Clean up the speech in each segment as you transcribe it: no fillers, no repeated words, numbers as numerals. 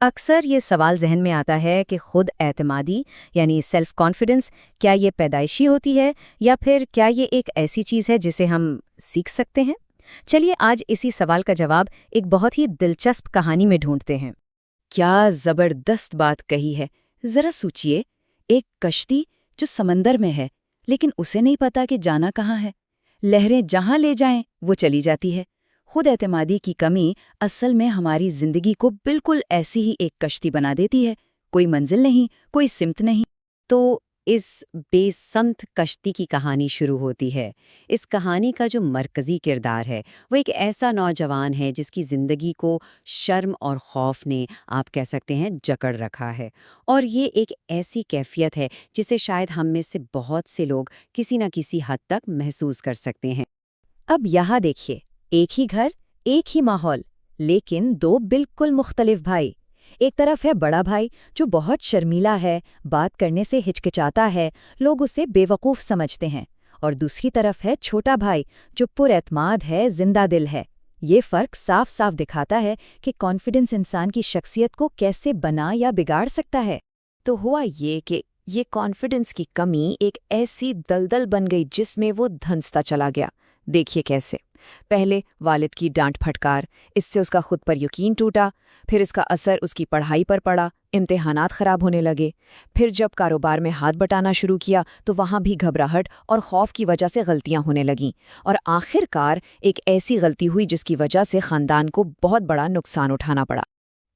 اکثر یہ سوال ذہن میں آتا ہے کہ خود اعتمادی یعنی سیلف کانفیڈنس کیا یہ پیدائشی ہوتی ہے یا پھر کیا یہ ایک ایسی چیز ہے جسے ہم سیکھ سکتے ہیں؟ چلیے آج اسی سوال کا جواب ایک بہت ہی دلچسپ کہانی میں ڈھونڈتے ہیں۔ کیا زبردست بات کہی ہے۔ ذرا سوچئے، ایک کشتی جو سمندر میں ہے لیکن اسے نہیں پتا کہ جانا کہاں ہے۔ لہریں جہاں لے جائیں وہ چلی جاتی ہے۔ خود اعتمادی کی کمی اصل میں ہماری زندگی کو بالکل ایسی ہی ایک کشتی بنا دیتی ہے، کوئی منزل نہیں، کوئی سمت نہیں۔ تو اس بے سمت کشتی کی کہانی شروع ہوتی ہے۔ اس کہانی کا جو مرکزی کردار ہے وہ ایک ایسا نوجوان ہے جس کی زندگی کو شرم اور خوف نے آپ کہہ سکتے ہیں جکڑ رکھا ہے، اور یہ ایک ایسی کیفیت ہے جسے شاید ہم میں سے بہت سے لوگ کسی نہ کسی حد تک محسوس کر سکتے ہیں۔ اب یہاں دیکھیے، ایک ہی گھر، ایک ہی ماحول، لیکن دو بالکل مختلف بھائی۔ ایک طرف ہے بڑا بھائی جو بہت شرمیلا ہے، بات کرنے سے ہچکچاتا ہے، لوگ اسے بے وقوف سمجھتے ہیں، اور دوسری طرف ہے چھوٹا بھائی جو پر اعتماد ہے، زندہ دل ہے۔ یہ فرق صاف صاف دکھاتا ہے کہ کانفیڈنس انسان کی شخصیت کو کیسے بنا یا بگاڑ سکتا ہے۔ تو ہوا یہ کہ یہ کانفیڈنس کی کمی ایک ایسی دلدل بن گئی جس میں وہ دھنستا چلا گیا۔ دیکھیے کیسے۔ پہلے والد کی ڈانٹ پھٹکار، اس سے اس کا خود پر یقین ٹوٹا، پھر اس کا اثر اس کی پڑھائی پر پڑا، امتحانات خراب ہونے لگے، پھر جب کاروبار میں ہاتھ بٹانا شروع کیا تو وہاں بھی گھبراہٹ اور خوف کی وجہ سے غلطیاں ہونے لگیں، اور آخر کار ایک ایسی غلطی ہوئی جس کی وجہ سے خاندان کو بہت بڑا نقصان اٹھانا پڑا۔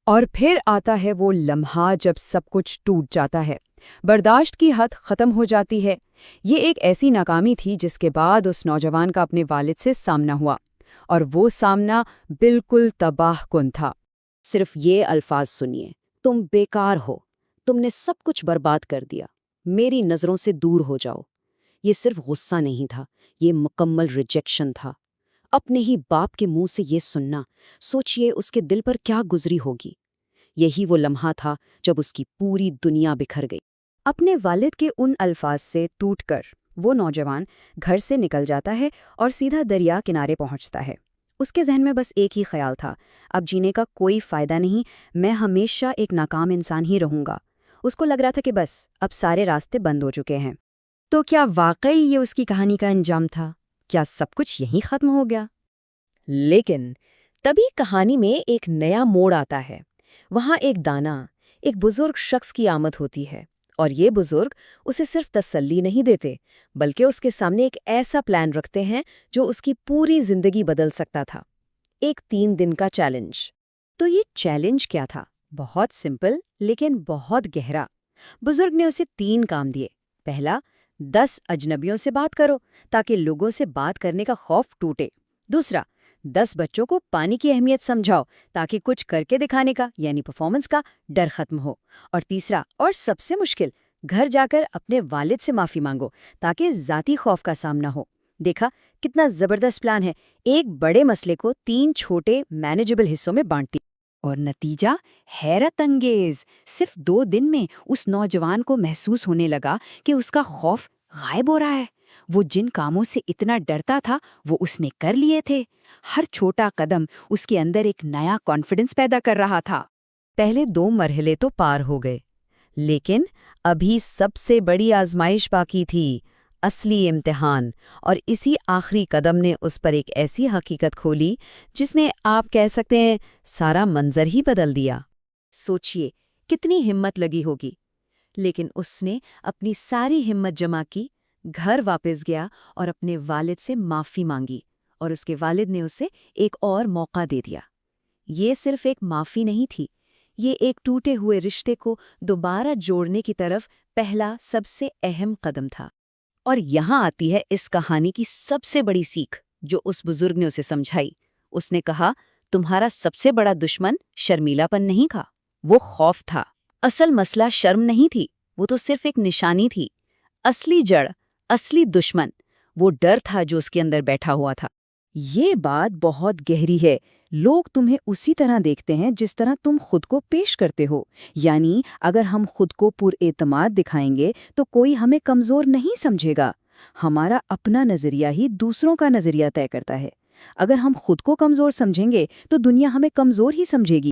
اور پھر آتا ہے وہ لمحہ جب سب کچھ ٹوٹ جاتا ہے، برداشت کی حد ختم ہو جاتی ہے۔ یہ ایک ایسی ناکامی تھی جس کے بعد اس نوجوان کا اپنے والد سے سامنا ہوا، اور وہ سامنا بالکل تباہ کن تھا۔ صرف یہ الفاظ سنیے، تم بیکار ہو، تم نے سب کچھ برباد کر دیا، میری نظروں سے دور ہو جاؤ۔ یہ صرف غصہ نہیں تھا، یہ مکمل ریجیکشن تھا۔ اپنے ہی باپ کے منہ سے یہ سننا، سوچئے اس کے دل پر کیا گزری ہوگی۔ یہی وہ لمحہ تھا جب اس کی پوری دنیا بکھر گئی۔ اپنے والد کے ان الفاظ سے ٹوٹ کر وہ نوجوان گھر سے نکل جاتا ہے اور سیدھا دریا کنارے پہنچتا ہے۔ اس کے ذہن میں بس ایک ہی خیال تھا، اب جینے کا کوئی فائدہ نہیں، میں ہمیشہ ایک ناکام انسان ہی رہوں گا۔ اس کو لگ رہا تھا کہ بس اب سارے راستے بند ہو چکے ہیں۔ تو کیا واقعی یہ اس کی کہانی کا انجام تھا؟ کیا سب کچھ یہیں ختم ہو گیا؟ لیکن تبھی کہانی میں ایک نیا موڑ آتا ہے۔ وہاں ایک دانا، ایک بزرگ شخص کی آمد ہوتی ہے، اور یہ بزرگ اسے صرف تسلی نہیں دیتے بلکہ اس کے سامنے ایک ایسا پلان رکھتے ہیں جو اس کی پوری زندگی بدل سکتا تھا۔ ایک 3 دن کا چیلنج۔ تو یہ چیلنج کیا تھا؟ بہت سمپل لیکن بہت گہرا۔ بزرگ نے اسے 3 کام دیے۔ پہلا، 10 اجنبیوں سے بات کرو تاکہ لوگوں سے بات کرنے کا خوف ٹوٹے۔ دوسرا، 10 بچوں کو پانی کی اہمیت سمجھاؤ تاکہ کچھ کر کے دکھانے کا یعنی پرفارمنس کا ڈر ختم ہو۔ اور تیسرا اور سب سے مشکل، گھر جا کر اپنے والد سے معافی مانگو تاکہ ذاتی خوف کا سامنا ہو۔ دیکھا کتنا زبردست پلان ہے، ایک بڑے مسئلے کو 3 چھوٹے مینیجبل حصوں میں بانٹتی۔ اور نتیجہ حیرت انگیز۔ صرف 2 دن میں اس نوجوان کو محسوس ہونے لگا کہ اس کا خوف غائب ہو رہا ہے۔ وہ جن کاموں سے اتنا ڈرتا تھا وہ اس نے کر لیے تھے۔ ہر چھوٹا قدم اس کے اندر ایک نیا کانفیڈنس پیدا کر رہا تھا۔ پہلے 2 مرحلے تو پار ہو گئے، لیکن ابھی سب سے بڑی آزمائش باقی تھی، اصلی امتحان، اور اسی آخری قدم نے اس پر ایک ایسی حقیقت کھولی جس نے آپ کہہ سکتے ہیں سارا منظر ہی بدل دیا۔ سوچئے کتنی ہمت لگی ہوگی، لیکن اس نے اپنی ساری ہمت جمع کی، گھر واپس گیا اور اپنے والد سے معافی مانگی، اور اس کے والد نے اسے ایک اور موقع دے دیا۔ یہ صرف ایک معافی نہیں تھی، یہ ایک ٹوٹے ہوئے رشتے کو دوبارہ جوڑنے کی طرف پہلا سب سے اہم قدم تھا۔ اور یہاں آتی ہے اس کہانی کی سب سے بڑی سیکھ جو اس بزرگ نے اسے سمجھائی۔ اس نے کہا، تمہارا سب سے بڑا دشمن شرمیلا پن نہیں تھا، وہ خوف تھا۔ اصل مسئلہ شرم نہیں تھی، وہ تو صرف ایک نشانی تھی۔ اصلی جڑ، اصلی دشمن، وہ ڈر تھا جو اس کے اندر بیٹھا ہوا تھا۔ یہ بات بہت گہری ہے۔ لوگ تمہیں اسی طرح دیکھتے ہیں جس طرح تم خود کو پیش کرتے ہو، یعنی اگر ہم خود کو پر اعتماد دکھائیں گے تو کوئی ہمیں کمزور نہیں سمجھے گا۔ ہمارا اپنا نظریہ ہی دوسروں کا نظریہ طے کرتا ہے۔ اگر ہم خود کو کمزور سمجھیں گے تو دنیا ہمیں کمزور ہی سمجھے گی۔